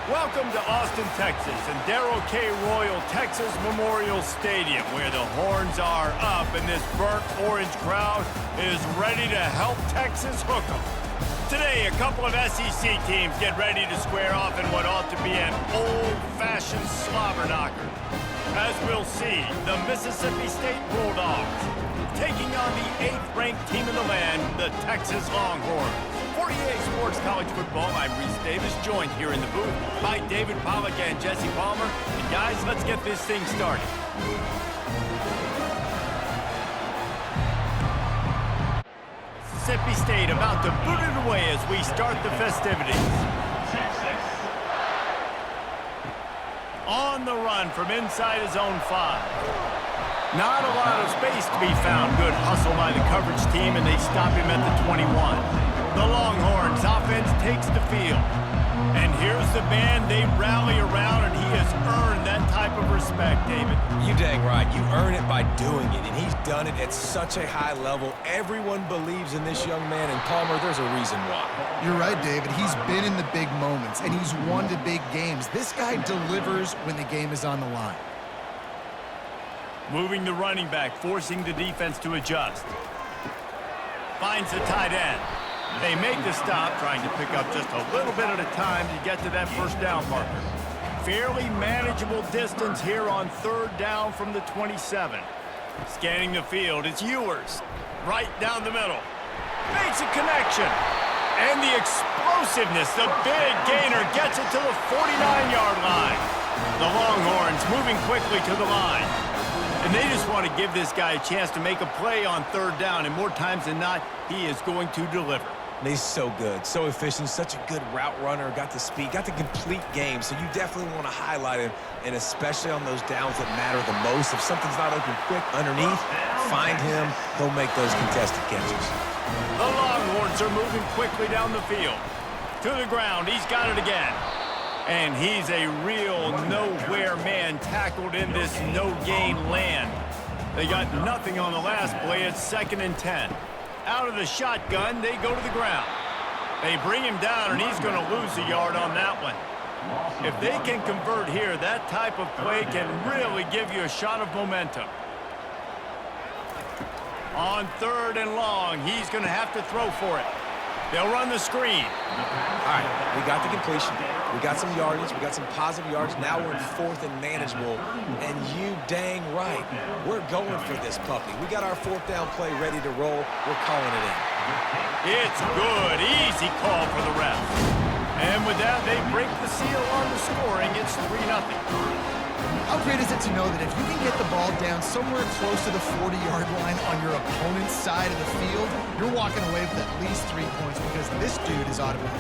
Welcome to Austin, Texas, and Darrell K. Royal Texas Memorial Stadium, where the horns are up and this burnt orange crowd is ready to help Texas hook 'em. Today, a couple of SEC teams get ready to square off in what ought to be an old-fashioned slobber knocker. As we'll see, the Mississippi State Bulldogs taking on the 8th-ranked team in the land, the Texas Longhorns. 48 Sports College Football, I'm Reese Davis, joined here in the booth by David Pollack and Jesse Palmer. And guys, let's get this thing started. Mississippi State about to boot it away as we start the festivities. On the run from inside his own 5. Not a lot of space to be found. Good hustle by the coverage team, and they stop him at the 21. The Longhorns offense takes the field. And here's the band they rally around, and he has earned that type of respect, David. You dang right. You earn it by doing it, and he's done it at such a high level. Everyone believes in this young man, and Palmer, there's a reason why. You're right, David. He's been in the big moments, and he's won the big games. This guy delivers when the game is on the line. Moving the running back, forcing the defense to adjust. Finds the tight end. They make the stop, trying to pick up just a little bit at a time to get to that first down marker. Fairly manageable distance here on 3rd down from the 27. Scanning the field, it's Ewers. Right down the middle. Makes a connection. And the explosiveness, the big gainer gets it to the 49-yard line. The Longhorns moving quickly to the line. And they just want to give this guy a chance to make a play on 3rd down, and more times than not, he is going to deliver. He's so good, so efficient, such a good route runner, got the speed, got the complete game, so you definitely want to highlight him, and especially on those downs that matter the most. If something's not open quick underneath, find him, he'll make those contested catches. The Longhorns are moving quickly down the field. To the ground, he's got it again. And he's a real nowhere man tackled in this no-gain land. They got nothing on the last play. It's 2nd and 10. Out of the shotgun, they go to the ground. They bring him down, and he's going to lose a yard on that one. If they can convert here, that type of play can really give you a shot of momentum. On 3rd and long, he's going to have to throw for it. They'll run the screen. All right, we got the completion. We got some yardage. We got some positive yards. Now we're in 4th and manageable. And you dang right, we're going for this puppy. We got our 4th down play ready to roll. We're calling it in. It's good. Easy call for the refs. And with that, they break the seal on the scoring. It's 3-0. How great is it to know that if you can get the ball down somewhere close to the 40-yard line on your opponent's side of the field, you're walking away with at least 3 points because this dude is automatic.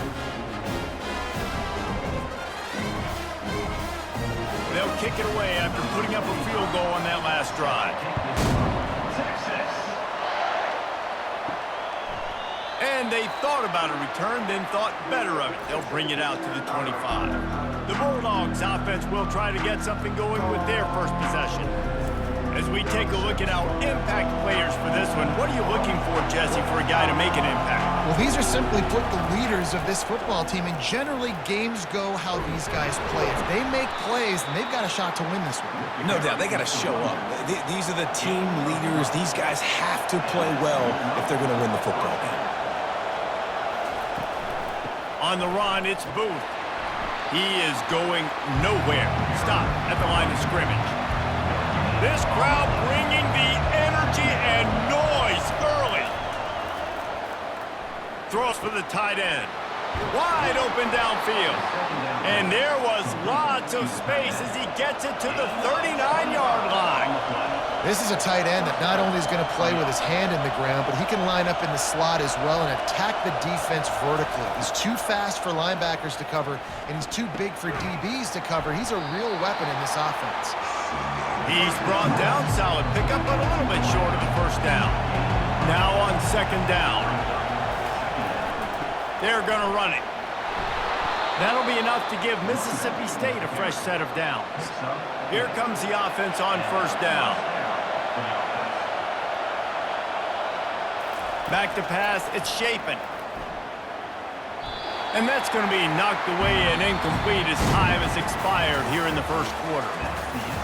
They'll kick it away after putting up a field goal on that last drive. And they thought about a return, then thought better of it. They'll bring it out to the 25. The Bulldogs offense will try to get something going with their first possession. As we take a look at our impact players for this one, what are you looking for, Jesse, for a guy to make an impact? Well, these are simply put the leaders of this football team, and generally games go how these guys play. If they make plays, then they've got a shot to win this one. No doubt, they got to show up. These are the team leaders. These guys have to play well if they're going to win the football game. On the run, it's Booth. He is going nowhere. Stop at the line of scrimmage. This crowd bringing the energy and noise early. Throws for the tight end. Wide open downfield. And there was lots of space as he gets it to the 39-yard line. This is a tight end that not only is going to play with his hand in the ground, but he can line up in the slot as well and attack the defense vertically. He's too fast for linebackers to cover, and he's too big for DBs to cover. He's a real weapon in this offense. He's brought down, solid pickup, but a little bit short of the first down. Now on 2nd down. They're going to run it. That'll be enough to give Mississippi State a fresh set of downs. Here comes the offense on 1st down. Back to pass, it's Chapin. And that's going to be knocked away and incomplete as time has expired here in the first quarter.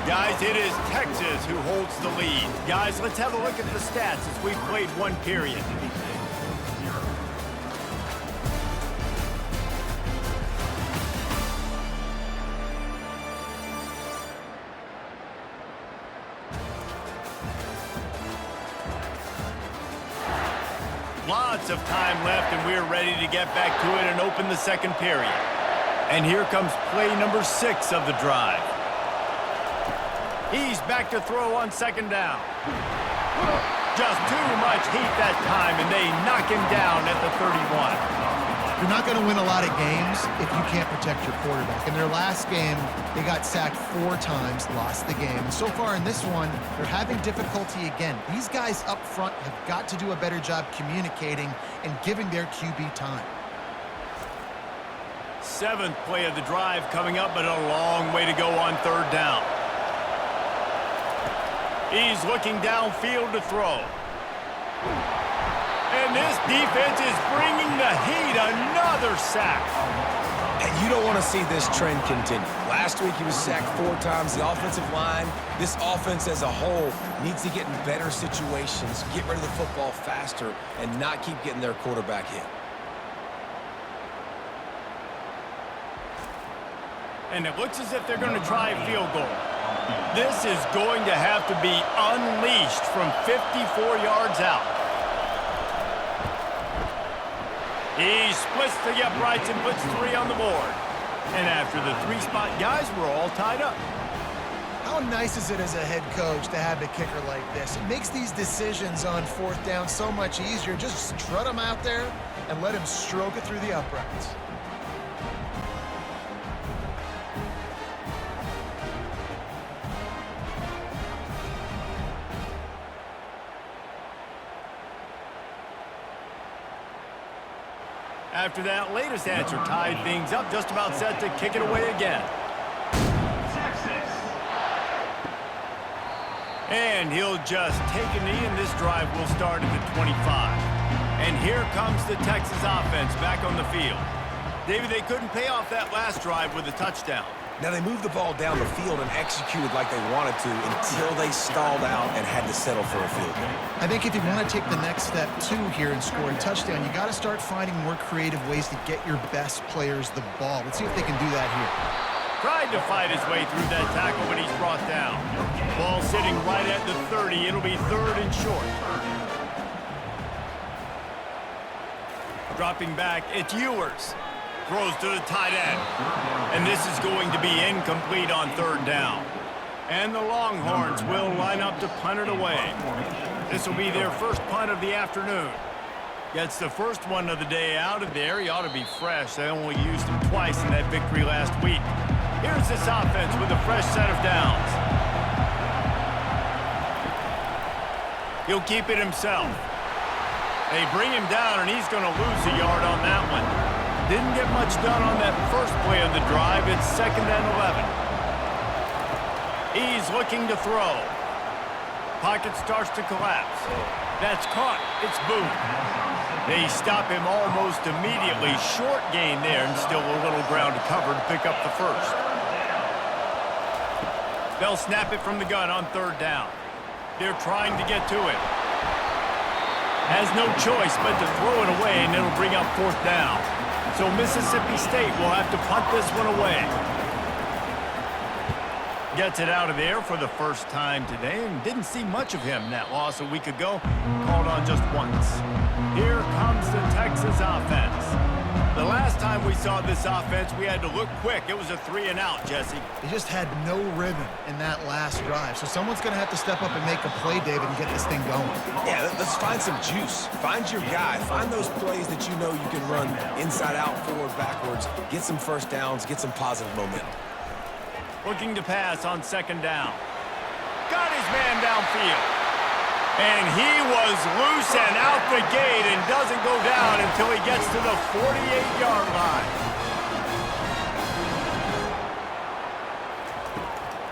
Guys, it is Texas who holds the lead. Guys, let's have a look at the stats as we've played one period. Lots of time left, and we're ready to get back to it and open the second period. And here comes play number 6 of the drive. He's back to throw on second down. Just too much heat that time, and they knock him down at the 31. You're not going to win a lot of games if you can't protect your quarterback. In their last game, they got sacked 4 times, lost the game. So far in this one, they're having difficulty again. These guys up front have got to do a better job communicating and giving their QB time. 7th play of the drive coming up, but a long way to go on third down. He's looking downfield to throw. And this defense is bringing the heat. Another sack. And you don't want to see this trend continue. Last week he was sacked 4 times. The offensive line, this offense as a whole, needs to get in better situations, get rid of the football faster, and not keep getting their quarterback hit. And it looks as if they're going to try a field goal. This is going to have to be unleashed from 54 yards out. He splits the uprights and puts 3 on the board. And after the 3-spot guys, we're all tied up. How nice is it as a head coach to have a kicker like this? It makes these decisions on 4th down so much easier. Just strut him out there and let him stroke it through the uprights. After that latest answer tied things up, just about set to kick it away again. And he'll just take a knee, and this drive will start at the 25. And here comes the Texas offense back on the field. David, they couldn't pay off that last drive with a touchdown. Now, they moved the ball down the field and executed like they wanted to until they stalled out and had to settle for a field goal. I think if you want to take the next step, too, here and score a touchdown, you got to start finding more creative ways to get your best players the ball. Let's see if they can do that here. Tried to fight his way through that tackle, but he's brought down. Ball sitting right at the 30. It'll be 3rd and short. Dropping back, it's Ewers. Throws to the tight end. And this is going to be incomplete on 3rd down. And the Longhorns will line up to punt it away. This will be their first punt of the afternoon. Gets the first one of the day out of there. He ought to be fresh. They only used him twice in that victory last week. Here's this offense with a fresh set of downs. He'll keep it himself. They bring him down, and he's going to lose a yard on that one. Didn't get much done on that first play of the drive. It's 2nd and 11. He's looking to throw. Pocket starts to collapse. That's caught. It's Boone. They stop him almost immediately. Short gain there, and still a little ground to cover to pick up the first. They'll snap it from the gun on 3rd down. They're trying to get to it. Has no choice but to throw it away, and it'll bring up 4th down. So Mississippi State will have to punt this one away. Gets it out of there for the first time today, and didn't see much of him in that loss a week ago. Called on just once. Here comes the Texas offense. The last time we saw this offense, we had to look quick. It was a 3-and-out, Jesse. They just had no rhythm in that last drive. So someone's going to have to step up and make a play, David, and get this thing going. Yeah, let's find some juice. Find your guy. Find those plays that you know you can run inside out, forward, backwards. Get some first downs. Get some positive momentum. Looking to pass on 2nd down. Got his man downfield. And he was loose and out the gate and doesn't go down until he gets to the 48-yard line.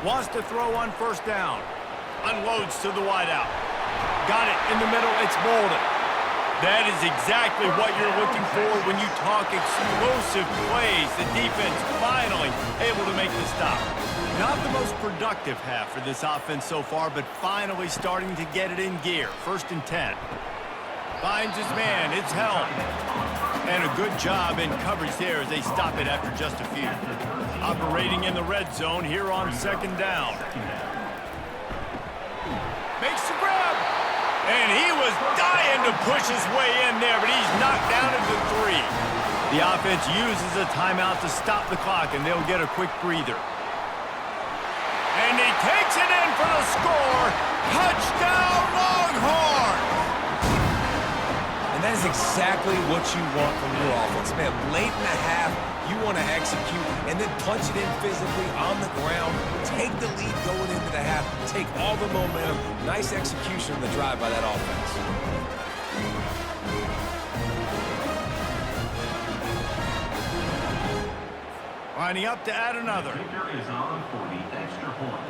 Wants to throw on 1st down. Unloads to the wideout. Got it in the middle. It's Bolden. That is exactly what you're looking for when you talk explosive plays. The defense finally able to make the stop. Not the most productive half for this offense so far, but finally starting to get it in gear. 1st and 10. Finds his man. It's held. And a good job in coverage there as they stop it after just a few. Operating in the red zone here on 2nd down. Makes the grab. And he was dying to push his way in there, but he's knocked down at the 3. The offense uses a timeout to stop the clock, and they'll get a quick breather. And he takes it in for the score. Touchdown, Longhorns! And that is exactly what you want from your offense. Man, late in the half, you want to execute and then punch it in physically on the ground. Take the lead going into the half. Take all the momentum. Nice execution on the drive by that offense. Lining up to add another. Is on for the extra point.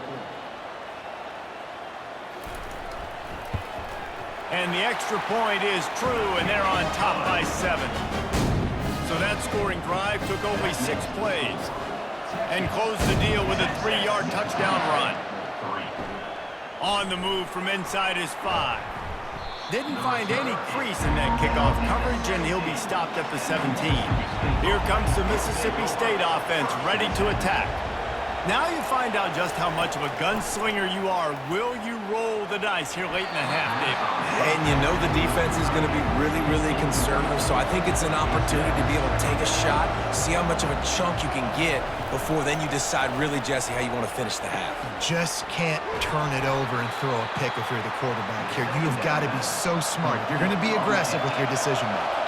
And the extra point is true, and they're on top by 7. So that scoring drive took only 6 plays and closed the deal with a 3-yard touchdown run. On the move from inside his 5. Didn't find any crease in that kickoff coverage, and he'll be stopped at the 17. Here comes the Mississippi State offense, ready to attack. Now you find out just how much of a gunslinger you are. Will you roll the dice here late in the half, David? And you know the defense is going to be really, really conservative, so I think it's an opportunity to be able to take a shot, see how much of a chunk you can get before then you decide really, Jesse, how you want to finish the half. Just can't turn it over and throw a pick if you're the quarterback here. You've got to be so smart. You're going to be aggressive with your decision making.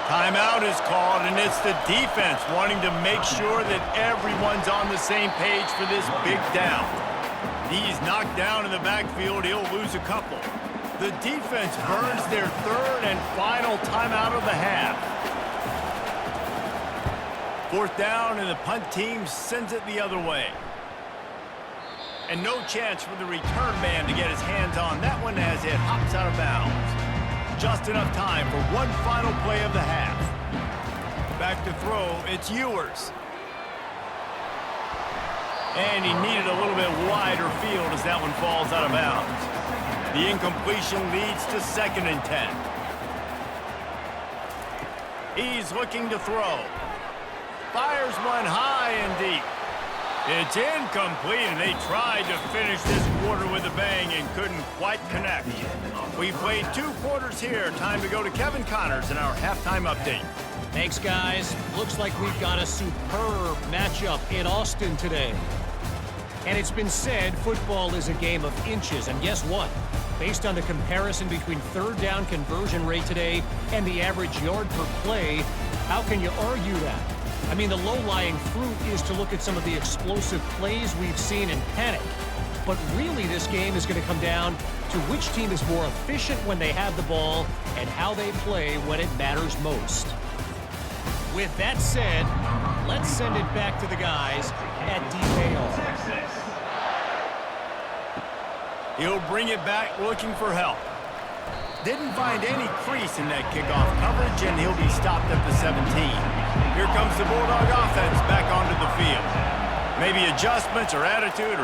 Timeout is called, and it's the defense wanting to make sure that everyone's on the same page for this big down. He's knocked down in the backfield. He'll lose a couple. The defense burns their 3rd and final timeout of the half. 4th down, and the punt team sends it the other way. And no chance for the return man to get his hands on that one as it hops out of bounds. Just enough time for one final play of the half. Back to throw, it's Ewers. And he needed a little bit wider field as that one falls out of bounds. The incompletion leads to 2nd and 10. He's looking to throw. Fires one high and deep. It's incomplete, and they tried to finish this quarter with a bang and couldn't quite connect. We played 2 quarters here. Time to go to Kevin Connors in our halftime update. Thanks, guys. Looks like we've got a superb matchup in Austin today. And it's been said football is a game of inches. And guess what? Based on the comparison between 3rd down conversion rate today and the average yard per play, how can you argue that? I mean, the low-lying fruit is to look at some of the explosive plays we've seen and panic. But really, this game is going to come down to which team is more efficient when they have the ball and how they play when it matters most. With that said, let's send it back to the guys at DKR. He'll bring it back looking for help. Didn't find any crease in that kickoff coverage, and he'll be stopped at the 17. Here comes the Bulldog offense back onto the field. Maybe adjustments or attitude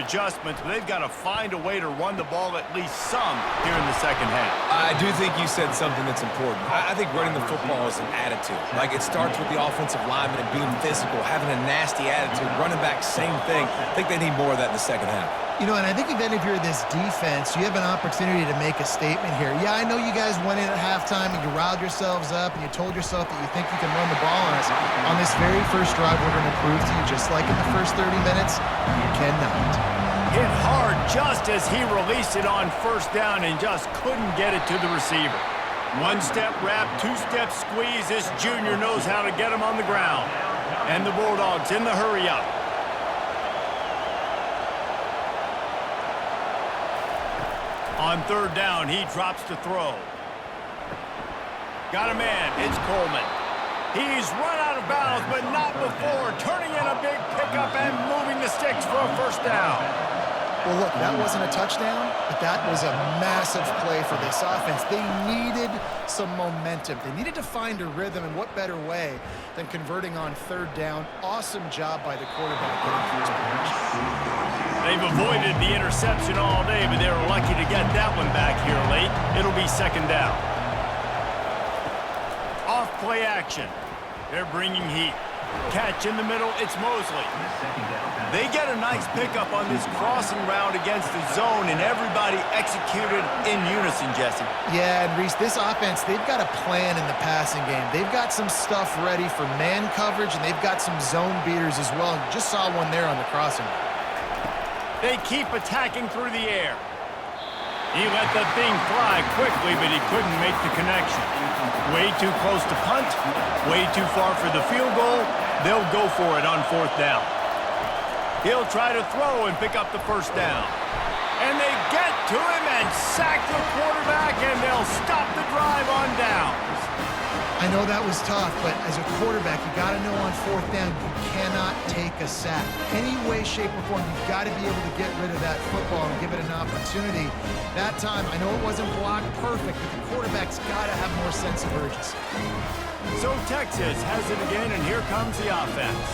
adjustments, but they've got to find a way to run the ball at least some here in the 2nd half. I do think you said something that's important. I think running the football is an attitude. Like, it starts with the offensive lineman and being physical, having a nasty attitude. Running back, same thing. I think they need more of that in the 2nd half. You know, and I think then if you're this defense, you have an opportunity to make a statement here. Yeah, I know you guys went in at halftime and you riled yourselves up and you told yourself that you think you can run the ball on us. On this very first drive, we're going to prove to you, just like in the first 30 minutes, you cannot. Hit hard just as he released it on 1st down and just couldn't get it to the receiver. 1-step wrap, 2-step squeeze. This junior knows how to get him on the ground. And the Bulldogs in the hurry-up. On 3rd down, he drops to throw. Got a man. It's Coleman. He's run out of bounds, but not before turning in a big pickup and moving the sticks for a 1st down. Well, look, that wasn't a touchdown, but that was a massive play for this offense. They needed some momentum. They needed to find a rhythm, and what better way than converting on third down. Awesome job by the quarterback getting through his progression. They've avoided the interception all day, but they were lucky to get that one back here late. It'll be second down. Off play action. They're bringing heat. Catch in the middle, it's Mosley. They get a nice pickup on this crossing route against the zone, and everybody executed in unison, Jesse. Yeah, and Reese, this offense, they've got a plan in the passing game. They've got some stuff ready for man coverage, and they've got some zone beaters as well. And just saw one there on the crossing route. They keep attacking through the air. He let the thing fly quickly, but he couldn't make the connection. Way too close to punt, way too far for the field goal. They'll go for it on fourth down. He'll try to throw and pick up the first down. And they get to him and sack the quarterback, and they'll stop the drive on downs. I know that was tough, but as a quarterback, you got to know on fourth down, you cannot take a sack. Any way, shape, or form, you've got to be able to get rid of that football and give it an opportunity. That time, I know it wasn't blocked perfect, but the quarterback's got to have more sense of urgency. So Texas has it again, and here comes the offense.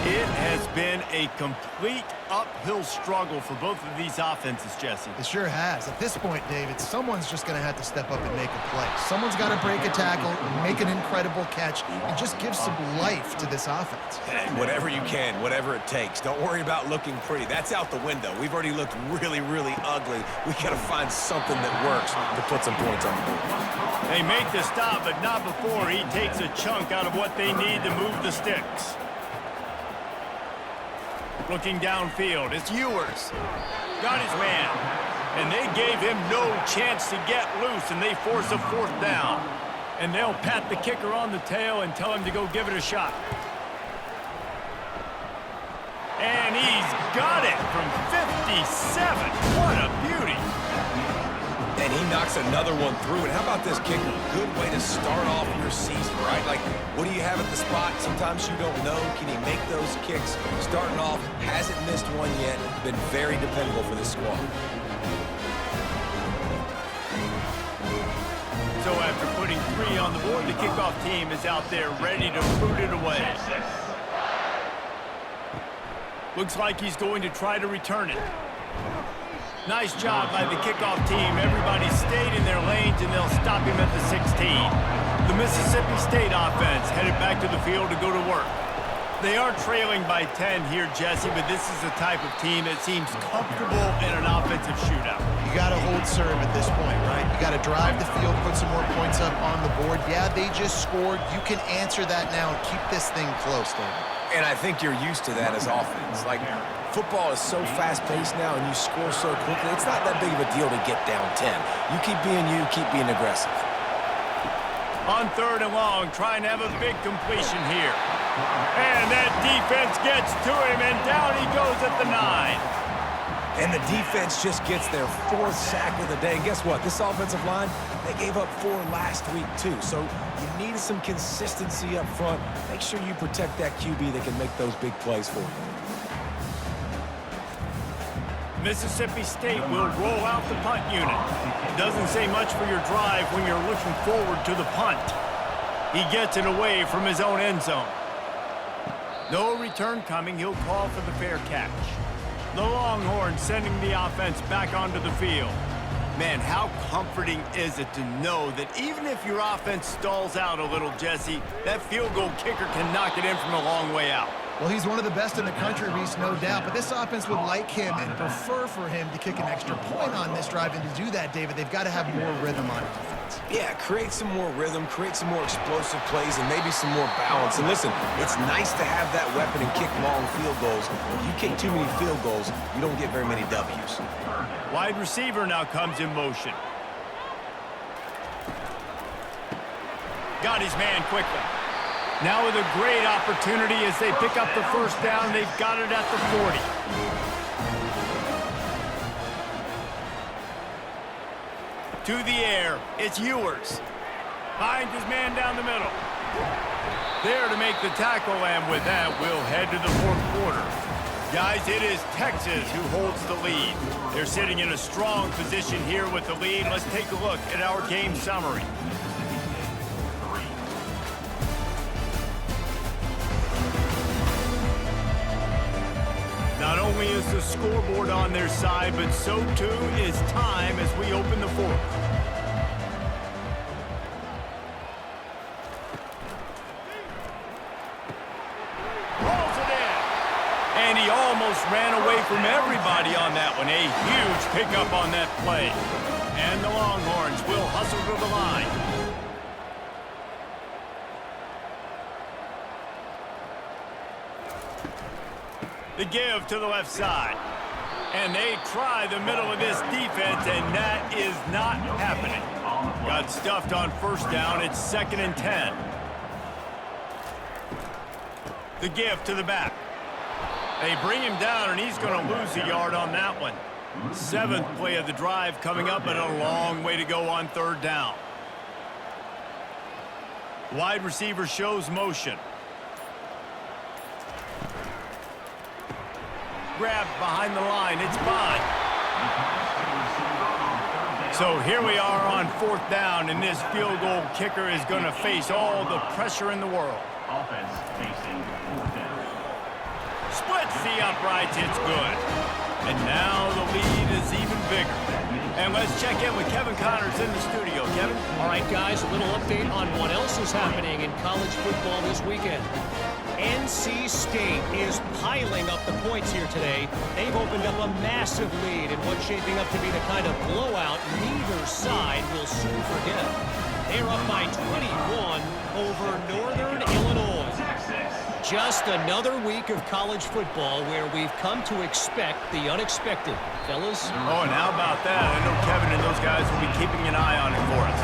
It has been a complete uphill struggle for both of these offenses, Jesse. It sure has. At this point, David, someone's just going to have to step up and make a play. Someone's got to break a tackle, make an incredible catch, and just give some life to this offense. And whatever you can, whatever it takes. Don't worry about looking pretty. That's out the window. We've already looked really, really ugly. We got to find something that works to put some points on the board. They make the stop, but not before he takes a chunk out of what they need to move the sticks. Looking downfield, it's Ewers. Got his man. And they gave him no chance to get loose, and they force a fourth down. And they'll pat the kicker on the tail and tell him to go give it a shot. And he's got it from 57. What a beauty. And he knocks another one through. And how about this kicker? Good way to start off your season, right? Like, what do you have at the spot? Sometimes you don't know. Can he make those kicks? Starting off, hasn't missed one yet. Been very dependable for this squad. So after putting 3 on the board, the kickoff team is out there ready to boot it away. Looks like he's going to try to return it. Nice job by the kickoff team. Everybody stayed in their lanes, and they'll stop him at the 16. The Mississippi State offense headed back to the field to go to work. They are trailing by 10 here, Jesse, but this is the type of team that seems comfortable in an offensive shootout. You got to hold serve at this point, right? You got to drive the field, put some more points up on the board. Yeah, they just scored. You can answer that now and keep this thing close, David. And I think you're used to that as offense. Like, football is so fast-paced now, and you score so quickly. It's not that big of a deal to get down 10. You keep being aggressive. On third and long, trying to have a big completion here. And that defense gets to him, and down he goes at the 9. And the defense just gets their 4th sack of the day. And guess what? This offensive line, they gave up 4 last week, too. So you need some consistency up front. Make sure you protect that QB that can make those big plays for you. Mississippi State will roll out the punt unit. Doesn't say much for your drive when you're looking forward to the punt. He gets it away from his own end zone. No return coming. He'll call for the fair catch. The Longhorns sending the offense back onto the field. Man, how comforting is it to know that even if your offense stalls out a little, Jesse, that field goal kicker can knock it in from a long way out. Well, he's one of the best in the country, Reese, no doubt. But this offense would like him and prefer for him to kick an extra point on this drive. And to do that, David, they've got to have more rhythm on defense. Yeah, create some more rhythm, create some more explosive plays, and maybe some more balance. And listen, it's nice to have that weapon and kick long field goals. If you kick too many field goals, you don't get very many W's. Wide receiver now comes in motion. Got his man quickly. Now with a great opportunity as they pick up the first down. They've got it at the 40. To the air, it's Ewers. Finds his man down the middle. There to make the tackle, and with that, we'll head to the fourth quarter. Guys, it is Texas who holds the lead. They're sitting in a strong position here with the lead. Let's take a look at our game summary. Not only is the scoreboard on their side, but so too is time as we open the fourth. Rolls it in. And he almost ran away from everybody on that one. A huge pickup on that play. And the Longhorns will hustle to the line. The give to the left side. And they try the middle of this defense, and that is not happening. Got stuffed on first down. It's 2nd and 10. The give to the back. They bring him down, and he's going to lose a yard on that one. 7th play of the drive coming up, but a long way to go on 3rd down. Wide receiver shows motion. Grab behind the line. It's Bond. So here we are on 4th down, and this field goal kicker is going to face all the pressure in the world. Offense facing 4th down. Splits the uprights. It's good. And now the lead is even bigger. And let's check in with Kevin Connors in the studio. Kevin? All right, guys, a little update on what else is happening in college football this weekend. NC State is piling up the points here today. They've opened up a massive lead in what's shaping up to be the kind of blowout neither side will soon forget. They're up by 21 over Northern Illinois. Just another week of college football where we've come to expect the unexpected. Fellas? Oh, and how about that? I know Kevin and those guys will be keeping an eye on it for us.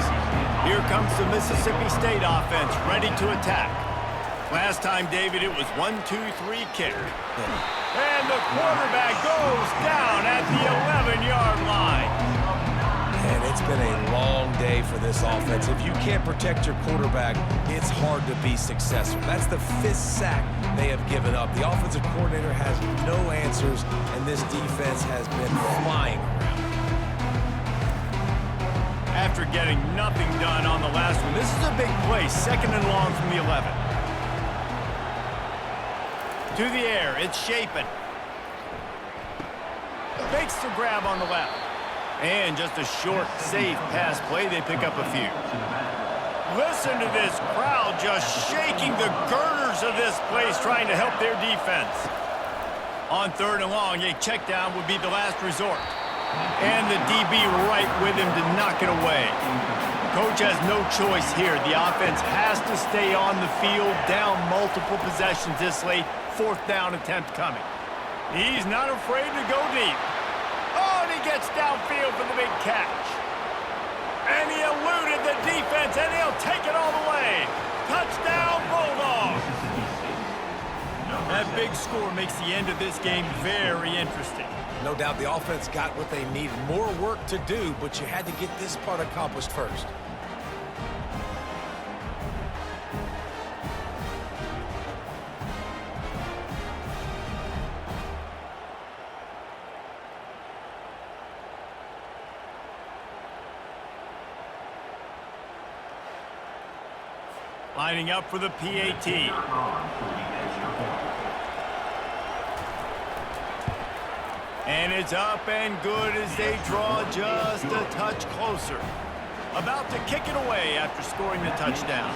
Here comes the Mississippi State offense ready to attack. Last time, David, it was 1-2-3 kick. And the quarterback goes down at the 11-yard line. And it's been a long day for this offense. If you can't protect your quarterback, it's hard to be successful. That's the 5th sack they have given up. The offensive coordinator has no answers, and this defense has been flying around. After getting nothing done on the last one, this is a big play. 2nd and long from the 11. To the air, it's Shapen. Makes the grab on the left. And just a short, safe pass play. They pick up a few. Listen to this crowd just shaking the girders of this place trying to help their defense. On 3rd and long, a check down would be the last resort. And the DB right with him to knock it away. Coach has no choice here. The offense has to stay on the field, down multiple possessions this late. 4th down attempt coming. He's not afraid to go deep. Oh, and he gets downfield for the big catch. And he eluded the defense, and he'll take it all the way. Touchdown, Bulldogs. That big score makes the end of this game very interesting. No doubt the offense got what they needed. More work to do, but you had to get this part accomplished first. Lining up for the PAT. And it's up and good as they draw just a touch closer. About to kick it away after scoring the touchdown.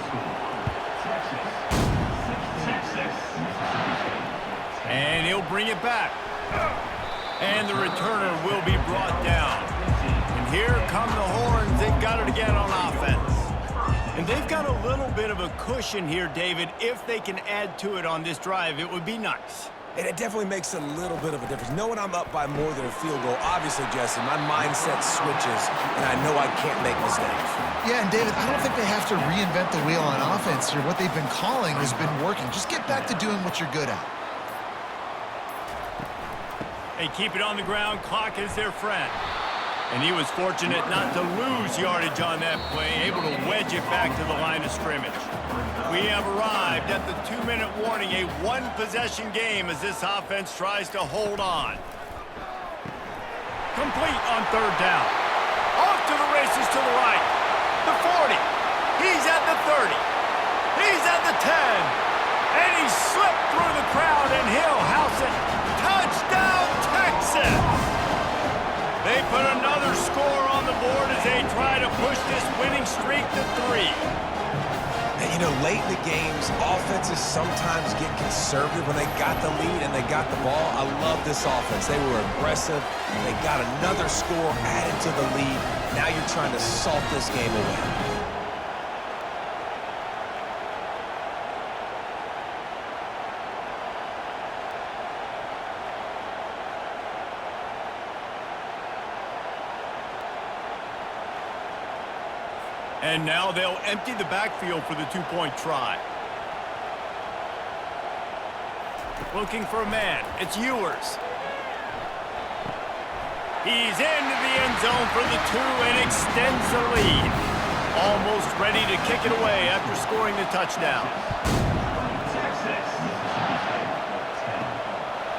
And he'll bring it back. And the returner will be brought down. And here come the Horns. They've got it again on offense. And they've got a little bit of a cushion here, David. If they can add to it on this drive, it would be nice. And it definitely makes a little bit of a difference. Knowing I'm up by more than a field goal, obviously, Jesse, my mindset switches, and I know I can't make mistakes. Yeah, and David, I don't think they have to reinvent the wheel on offense here. What they've been calling has been working. Just get back to doing what you're good at. They keep it on the ground. Clock is their friend. And he was fortunate not to lose yardage on that play, able to wedge it back to the line of scrimmage. We have arrived at the 2-minute warning, a one-possession game as this offense tries to hold on. Complete on third down. Off to the races to the right. The 40. He's at the 30. He's at the 10. And he slipped through the crowd, and he'll house it. Touchdown, Texas! They put another score on the board as they try to push this winning streak to 3. And, you know, late in the games, offenses sometimes get conservative when they got the lead and they got the ball. I love this offense. They were aggressive. They got another score added to the lead. Now you're trying to salt this game away. And now they'll empty the backfield for the two-point try. Looking for a man. It's Ewers. He's into the end zone for the 2 and extends the lead. Almost ready to kick it away after scoring the touchdown.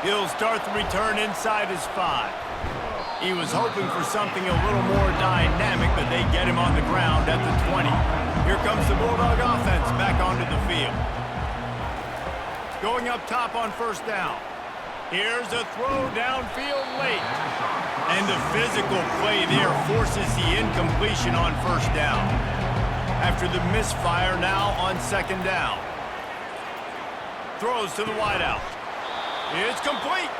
He'll start the return inside his 5. He was hoping for something a little more dynamic, but they get him on the ground at the 20. Here comes the Bulldog offense back onto the field. Going up top on first down. Here's a throw downfield late. And the physical play there forces the incompletion on first down. After the misfire now on second down. Throws to the wideout. It's complete.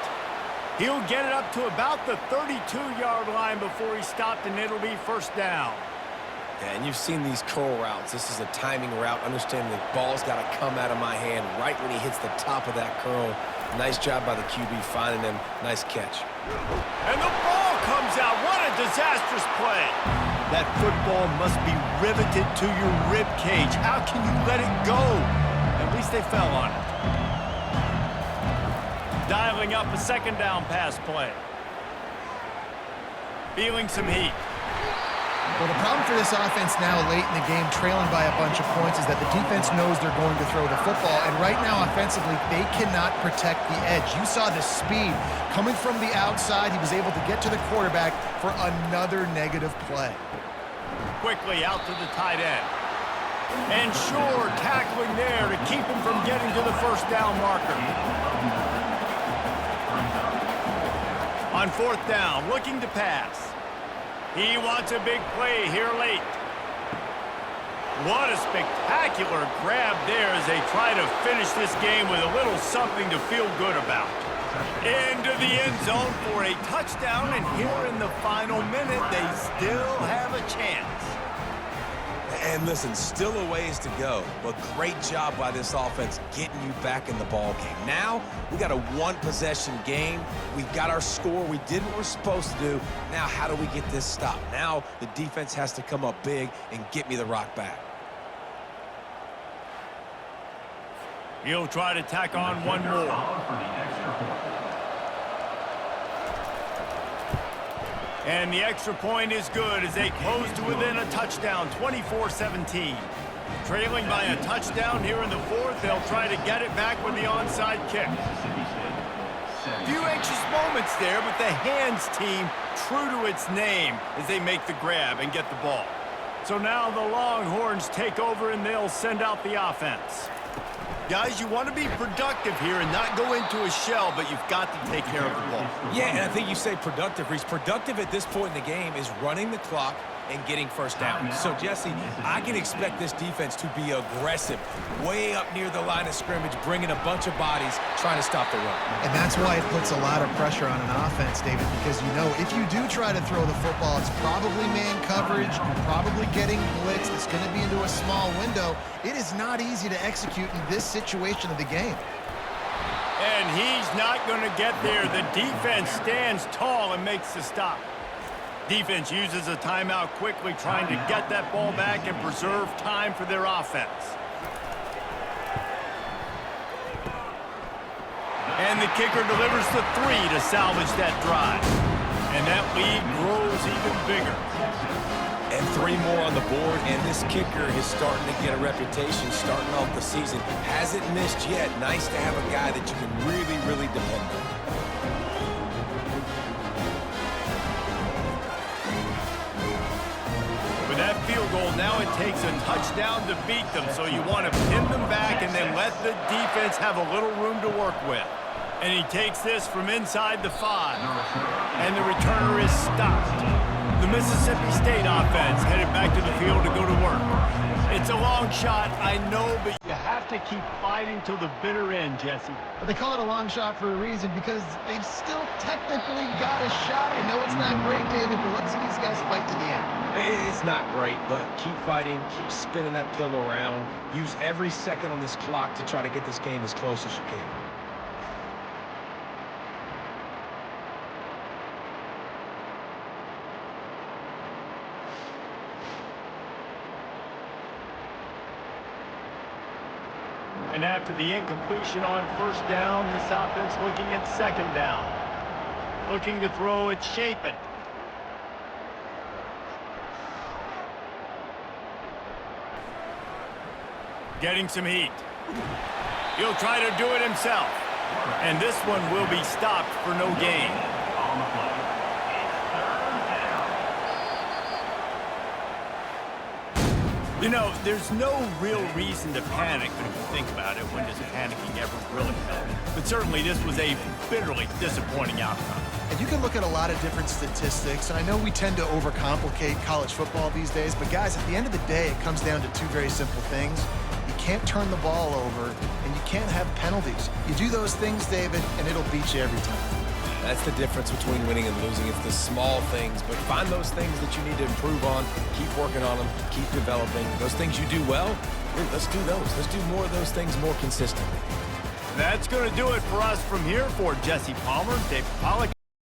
He'll get it up to about the 32-yard line before he stopped, and it'll be first down. Yeah, and you've seen these curl routes. This is a timing route. Understanding the ball's got to come out of my hand right when he hits the top of that curl. Nice job by the QB finding him. Nice catch. And the ball comes out. What a disastrous play. That football must be riveted to your rib cage. How can you let it go? At least they fell on it. Dialing up a second down pass play. Feeling some heat. Well, the problem for this offense now late in the game, trailing by a bunch of points, is that the defense knows they're going to throw the football. And right now, offensively, they cannot protect the edge. You saw the speed coming from the outside. He was able to get to the quarterback for another negative play. Quickly out to the tight end. And sure, tackling there to keep him from getting to the first down marker. On fourth down, looking to pass. He wants a big play here late. What a spectacular grab there as they try to finish this game with a little something to feel good about. Into the end zone for a touchdown, and here in the final minute, they still have a chance. And listen, still a ways to go, but great job by this offense getting you back in the ball game. Now, we got a one-possession game. We got our score. We did what we're supposed to do. Now, how do we get this stopped? Now, the defense has to come up big and get me the rock back. He'll try to tack on one more. And the extra point is good as they close to within a touchdown, 24-17. Trailing by a touchdown here in the fourth, they'll try to get it back with the onside kick. Few anxious moments there, but the hands team true to its name as they make the grab and get the ball. So now the Longhorns take over and they'll send out the offense. Guys, you want to be productive here and not go into a shell, but you've got to take care of the ball. Yeah, and I think you say productive, Reese. Productive at this point in the game is running the clock and getting first down. So, Jesse, I can expect this defense to be aggressive, way up near the line of scrimmage, bringing a bunch of bodies, trying to stop the run. And that's why it puts a lot of pressure on an offense, David, because you know if you do try to throw the football, it's probably man coverage, you're probably getting blitzed, it's going to be into a small window. It is not easy to execute in this situation of the game. And he's not going to get there. The defense stands tall and makes the stop. Defense uses a timeout quickly, trying to get that ball back and preserve time for their offense. And the kicker delivers the 3 to salvage that drive. And that lead grows even bigger. And 3 more on the board, and this kicker is starting to get a reputation starting off the season. Hasn't missed yet. Nice to have a guy that you can really, really depend on. With that field goal, now it takes a touchdown to beat them, so you want to pin them back and then let the defense have a little room to work with. And he takes this from inside the 5, and the returner is stopped. The Mississippi State offense headed back to the field to go to work. It's a long shot, I know, but you have to keep fighting till the bitter end, Jesse. But they call it a long shot for a reason, because they've still technically got a shot. I know it's not great, David, but let's see these guys fight to the end. It's not great, but keep fighting, keep spinning that pillow around. Use every second on this clock to try to get this game as close as you can. And after the incompletion on first down, this offense looking at second down. Looking to throw it, Chapin. Getting some heat. He'll try to do it himself. And this one will be stopped for no gain. On the play. You know, there's no real reason to panic, but if you think about it, when does panicking ever really help? But certainly this was a bitterly disappointing outcome. And you can look at a lot of different statistics, and I know we tend to overcomplicate college football these days, but guys, at the end of the day, it comes down to 2 very simple things. You can't turn the ball over, and you can't have penalties. You do those things, David, and it'll beat you every time. That's the difference between winning and losing. It's the small things, but find those things that you need to improve on. Keep working on them. Keep developing. Those things you do well, let's do those. Let's do more of those things more consistently. That's going to do it for us from here. For Jesse Palmer, Dave Pollack.